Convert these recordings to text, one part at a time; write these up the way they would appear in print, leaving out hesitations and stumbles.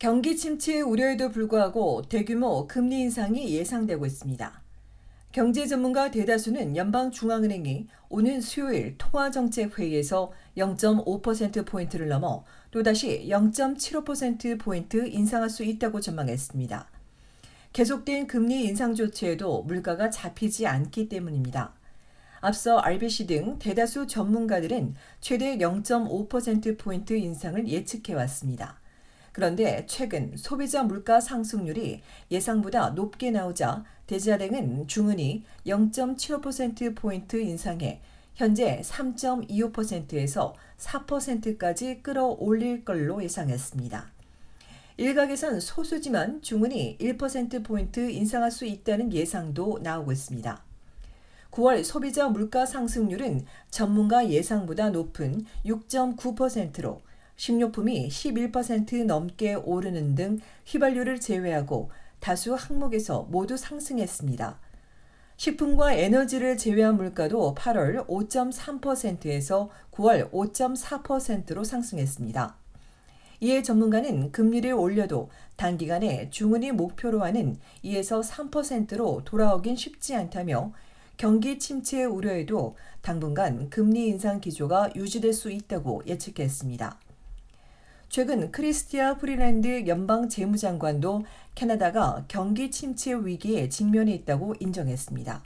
경기 침체 우려에도 불구하고 대규모 금리 인상이 예상되고 있습니다. 경제 전문가 대다수는 연방중앙은행이 오는 수요일 통화정책회의에서 0.5%포인트를 넘어 또다시 0.75%포인트 인상할 수 있다고 전망했습니다. 계속된 금리 인상 조치에도 물가가 잡히지 않기 때문입니다. 앞서 RBC 등 대다수 전문가들은 최대 0.5%포인트 인상을 예측해왔습니다. 그런데 최근 소비자 물가 상승률이 예상보다 높게 나오자 대지은행은 중은이 0.75%포인트 인상해 현재 3.25%에서 4%까지 끌어올릴 걸로 예상했습니다. 일각에선 소수지만 중은이 1%포인트 인상할 수 있다는 예상도 나오고 있습니다. 9월 소비자 물가 상승률은 전문가 예상보다 높은 6.9%로 식료품이 11% 넘게 오르는 등 휘발유를 제외하고 다수 항목에서 모두 상승했습니다. 식품과 에너지를 제외한 물가도 8월 5.3%에서 9월 5.4%로 상승했습니다. 이에 전문가는 금리를 올려도 단기간에 중은이 목표로 하는 2에서 3%로 돌아오긴 쉽지 않다며 경기 침체 우려에도 당분간 금리 인상 기조가 유지될 수 있다고 예측했습니다. 최근 크리스티아 프리랜드 연방 재무장관도 캐나다가 경기 침체 위기에 직면해 있다고 인정했습니다.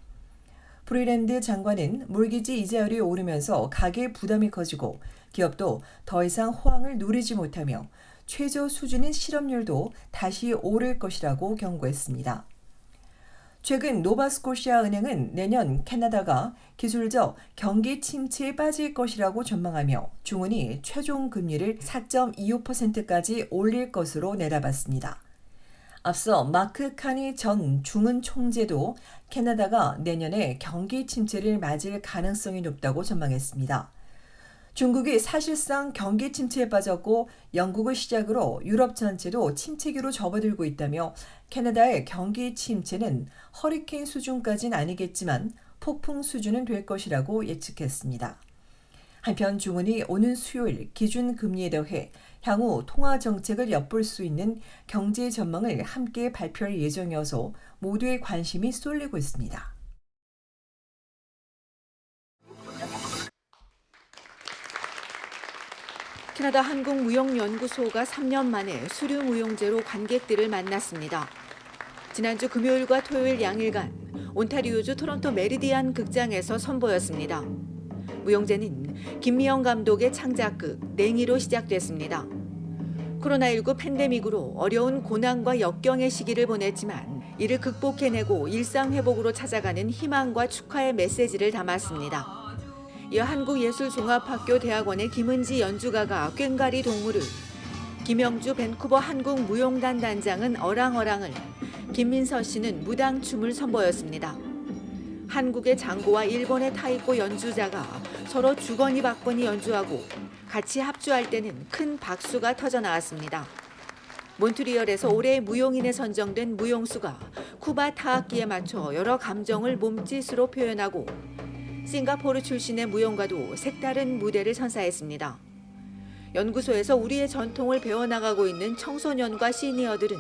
프리랜드 장관은 몰기지 이자율이 오르면서 가계 부담이 커지고 기업도 더 이상 호황을 누리지 못하며 최저 수준인 실업률도 다시 오를 것이라고 경고했습니다. 최근 노바스코시아 은행은 내년 캐나다가 기술적 경기 침체에 빠질 것이라고 전망하며 중은이 최종 금리를 4.25%까지 올릴 것으로 내다봤습니다. 앞서 마크 카니 전 중은 총재도 캐나다가 내년에 경기 침체를 맞을 가능성이 높다고 전망했습니다. 중국이 사실상 경기 침체에 빠졌고 영국을 시작으로 유럽 전체도 침체기로 접어들고 있다며 캐나다의 경기 침체는 허리케인 수준까지는 아니겠지만 폭풍 수준은 될 것이라고 예측했습니다. 한편 중은이 오는 수요일 기준금리에 더해 향후 통화정책을 엿볼 수 있는 경제 전망을 함께 발표할 예정이어서 모두의 관심이 쏠리고 있습니다. 캐나다 한국무용연구소가 3년 만에 수류무용제로 관객들을 만났습니다. 지난주 금요일과 토요일 양일간 온타리오주 토론토 메리디안 극장에서 선보였습니다. 무용제는 김미영 감독의 창작극 냉이로 시작됐습니다. 코로나19 팬데믹으로 어려운 고난과 역경의 시기를 보냈지만 이를 극복해내고 일상회복으로 찾아가는 희망과 축하의 메시지를 담았습니다. 이어 한국예술종합학교 대학원의 김은지 연주가가 꽹과리 동물을, 김영주 밴쿠버 한국무용단 단장은 어랑어랑을, 김민서 씨는 무당춤을 선보였습니다. 한국의 장고와 일본의 타이코 연주자가 서로 주거니 받거니 연주하고 같이 합주할 때는 큰 박수가 터져 나왔습니다. 몬트리올에서 올해의 무용인에 선정된 무용수가 쿠바 타악기에 맞춰 여러 감정을 몸짓으로 표현하고 싱가포르 출신의 무용가도 색다른 무대를 선사했습니다. 연구소에서 우리의 전통을 배워나가고 있는 청소년과 시니어들은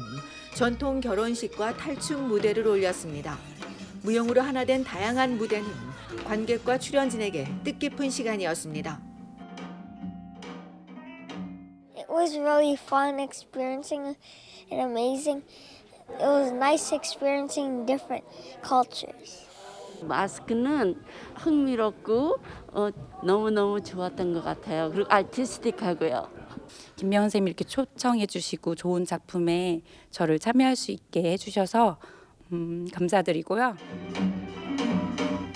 전통 결혼식과 탈춤 무대를 올렸습니다. 무용으로 하나 된 다양한 무대는 관객과 출연진에게 뜻깊은 시간이었습니다. It was really fun experiencing and amazing. It was nice experiencing different cultures. 마스크는 흥미롭고 너무너무 좋았던 것 같아요. 그리고 아티스틱하고요. 김미영 선생님이 이렇게 초청해 주시고 좋은 작품에 저를 참여할 수 있게 해주셔서 감사드리고요.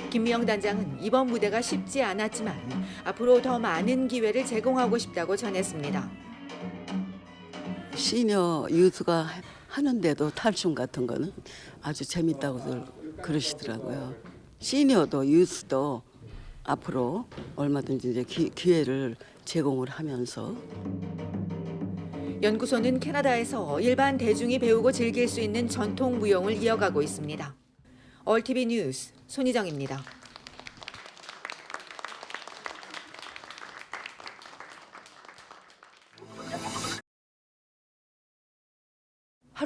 김미영 단장은 이번 무대가 쉽지 않았지만 앞으로 더 많은 기회를 제공하고 싶다고 전했습니다. 시니어 유스가 하는데도 탈춤 같은 거는 아주 재밌다고들 그러시더라고요. 시니어도 유스도 앞으로 얼마든지 이제 기회를 제공을 하면서 연구소는 캐나다에서 일반 대중이 배우고 즐길 수 있는 전통 무용을 이어가고 있습니다. 얼티비 뉴스 손희정입니다.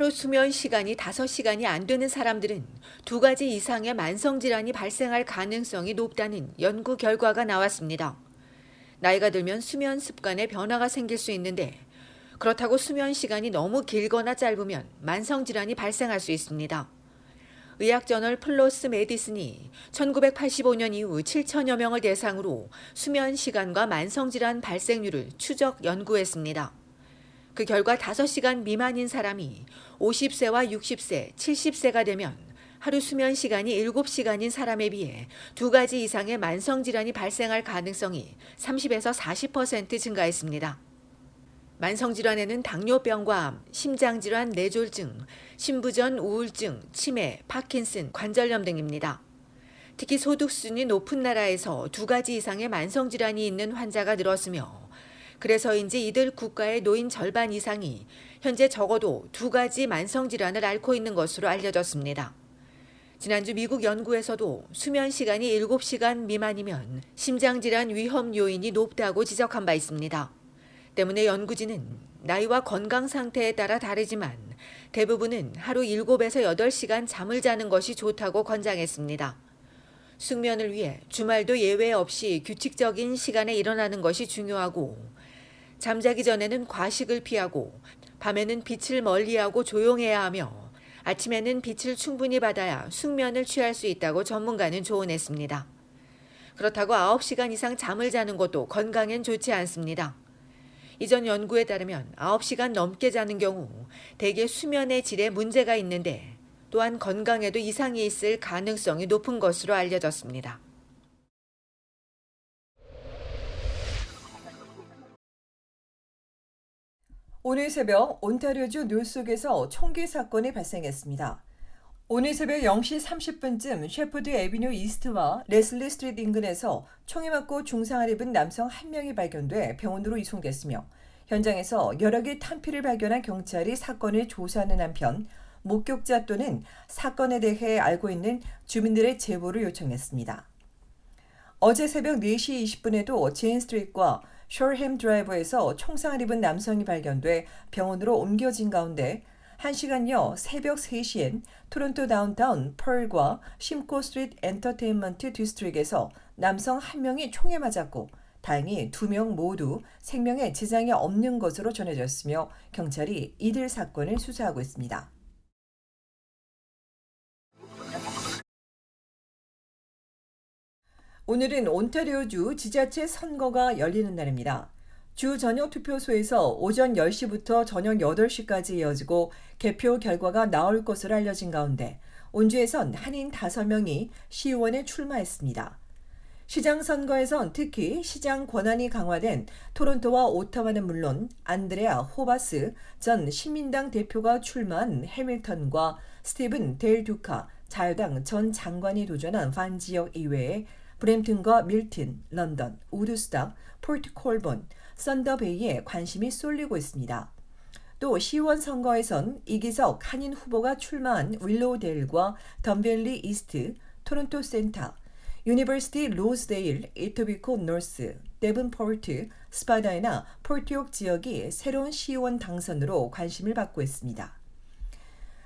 하루 수면 시간이 5시간이 안 되는 사람들은 2가지 이상의 만성질환이 발생할 가능성이 높다는 연구 결과가 나왔습니다. 나이가 들면 수면 습관에 변화가 생길 수 있는데 그렇다고 수면 시간이 너무 길거나 짧으면 만성질환이 발생할 수 있습니다. 의학저널 플로스 메디슨이 1985년 이후 7천여 명을 대상으로 수면 시간과 만성질환 발생률을 추적 연구했습니다. 그 결과 5시간 미만인 사람이 50세와 60세, 70세가 되면 하루 수면 시간이 7시간인 사람에 비해 2가지 이상의 만성질환이 발생할 가능성이 30에서 40% 증가했습니다. 만성질환에는 당뇨병과 암, 심장질환, 뇌졸중, 신부전, 우울증, 치매, 파킨슨, 관절염 등입니다. 특히 소득 수준이 높은 나라에서 2가지 이상의 만성질환이 있는 환자가 늘었으며 그래서인지 이들 국가의 노인 절반 이상이 현재 적어도 2가지 만성질환을 앓고 있는 것으로 알려졌습니다. 지난주 미국 연구에서도 수면 시간이 7시간 미만이면 심장질환 위험 요인이 높다고 지적한 바 있습니다. 때문에 연구진은 나이와 건강 상태에 따라 다르지만 대부분은 하루 7에서 8시간 잠을 자는 것이 좋다고 권장했습니다. 숙면을 위해 주말도 예외 없이 규칙적인 시간에 일어나는 것이 중요하고 잠자기 전에는 과식을 피하고 밤에는 빛을 멀리하고 조용해야 하며 아침에는 빛을 충분히 받아야 숙면을 취할 수 있다고 전문가는 조언했습니다. 그렇다고 9시간 이상 잠을 자는 것도 건강엔 좋지 않습니다. 이전 연구에 따르면 9시간 넘게 자는 경우 대개 수면의 질에 문제가 있는데 또한 건강에도 이상이 있을 가능성이 높은 것으로 알려졌습니다. 오늘 새벽 온타리오주 놀속에서 총기 사건이 발생했습니다. 오늘 새벽 0시 30분쯤 셰퍼드 애비뉴 이스트와 레슬리 스트리트 인근에서 총이 맞고 중상을 입은 남성 1명이 발견돼 병원으로 이송됐으며 현장에서 여러 개 탄피를 발견한 경찰이 사건을 조사하는 한편 목격자 또는 사건에 대해 알고 있는 주민들의 제보를 요청했습니다. 어제 새벽 4시 20분에도 제인 스트리트과 셔햄 드라이버에서 총상을 입은 남성이 발견돼 병원으로 옮겨진 가운데 1시간여 새벽 3시엔 토론토 다운타운 펄과 심코 스트리트 엔터테인먼트 디스트릭에서 남성 1명이 총에 맞았고 다행히 2명 모두 생명에 지장이 없는 것으로 전해졌으며 경찰이 이들 사건을 수사하고 있습니다. 오늘은 온타리오주 지자체 선거가 열리는 날입니다. 주 전역 투표소에서 오전 10시부터 저녁 8시까지 이어지고 개표 결과가 나올 것으로 알려진 가운데 온주에선 한인 5명이 시의원에 출마했습니다. 시장 선거에선 특히 시장 권한이 강화된 토론토와 오타와는 물론 안드레아 호바스 전 시민당 대표가 출마한 해밀턴과 스티븐 델 두카 자유당 전 장관이 도전한 반 지역 이외에 브램튼과 밀튼, 런던, 우드스탁, 포트 콜본, 썬더베이에 관심이 쏠리고 있습니다. 또 시의원 선거에선 이기석 한인 후보가 출마한 윌로우데일과 덤벨리 이스트, 토론토 센터, 유니버시티 로즈데일, 이토비코 노스, 데븐포트, 스파다이나 포트욕 지역이 새로운 시의원 당선으로 관심을 받고 있습니다.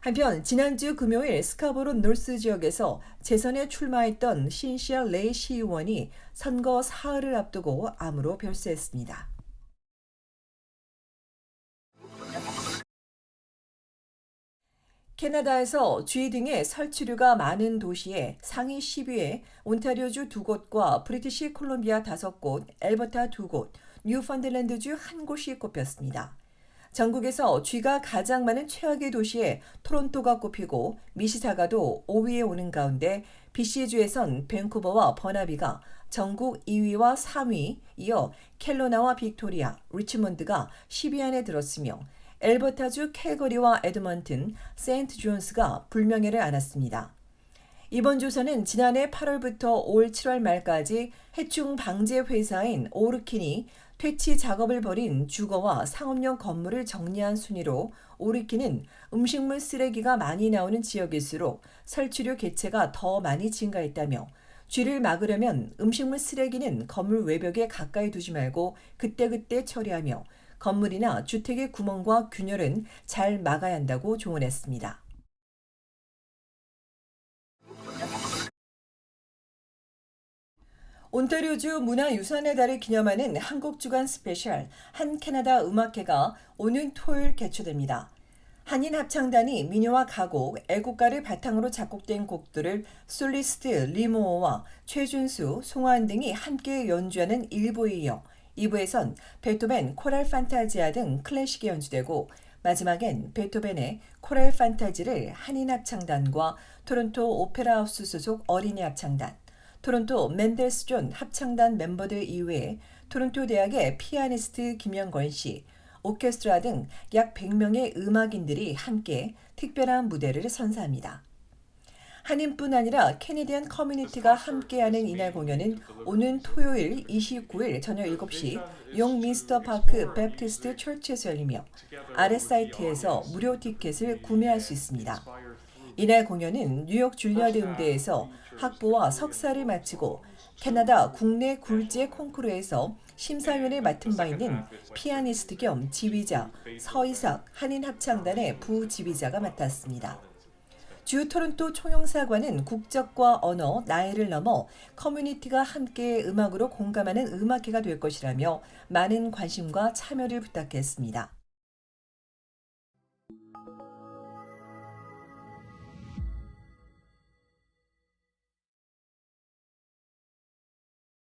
한편 지난주 금요일 스카보로 노스 지역에서 재선에 출마했던 신시아 레이 시의원이 선거 사흘을 앞두고 암으로 별세했습니다. 캐나다에서 쥐 등의 설치류가 많은 도시에 상위 10위에 온타리오주 2곳과 브리티시 콜롬비아 5곳, 엘버타 2곳, 뉴펀들랜드주 1곳이 꼽혔습니다. 전국에서 쥐가 가장 많은 최악의 도시에 토론토가 꼽히고 미시사가도 5위에 오는 가운데 BC주에선 밴쿠버와 버나비가 전국 2위와 3위, 이어 켈로나와 빅토리아, 리치몬드가 10위 안에 들었으며 엘버타주 캘거리와 에드먼튼, 세인트 존스가 불명예를 안았습니다. 이번 조사는 지난해 8월부터 올 7월 말까지 해충 방제 회사인 오르킨이 퇴치 작업을 벌인 주거와 상업용 건물을 정리한 순위로 오르킨은 음식물 쓰레기가 많이 나오는 지역일수록 설치류 개체가 더 많이 증가했다며 쥐를 막으려면 음식물 쓰레기는 건물 외벽에 가까이 두지 말고 그때그때 처리하며 건물이나 주택의 구멍과 균열은 잘 막아야 한다고 조언했습니다. 온타리오주 문화유산의 달을 기념하는 한국주간 스페셜 한 캐나다 음악회가 오는 토요일 개최됩니다. 한인합창단이 민요와 가곡, 애국가를 바탕으로 작곡된 곡들을 솔리스트 리모어와 최준수, 송하은 등이 함께 연주하는 1부에 이어 2부에선 베토벤 코랄 판타지아 등 클래식이 연주되고 마지막엔 베토벤의 코랄 판타지를 한인합창단과 토론토 오페라 하우스 소속 어린이 합창단, 토론토 맨델스존 합창단 멤버들 이외에 토론토 대학의 피아니스트 김영권 씨, 오케스트라 등 약 100명의 음악인들이 함께 특별한 무대를 선사합니다. 한인뿐 아니라 캐네디언 커뮤니티가 함께하는 이날 공연은 오는 토요일 29일 저녁 7시 용 미스터 파크 베프티스트 처치에서 열리며 아래 사이트에서 무료 티켓을 구매할 수 있습니다. 이날 공연은 뉴욕 줄리아드 음대에서 학부와 석사를 마치고 캐나다 국내 굴지의 콩쿠르에서 심사위원을 맡은 바 있는 피아니스트 겸 지휘자 서이삭 한인합창단의 부지휘자가 맡았습니다. 주 토론토 총영사관은 국적과 언어, 나이를 넘어 커뮤니티가 함께 음악으로 공감하는 음악회가 될 것이라며 많은 관심과 참여를 부탁했습니다.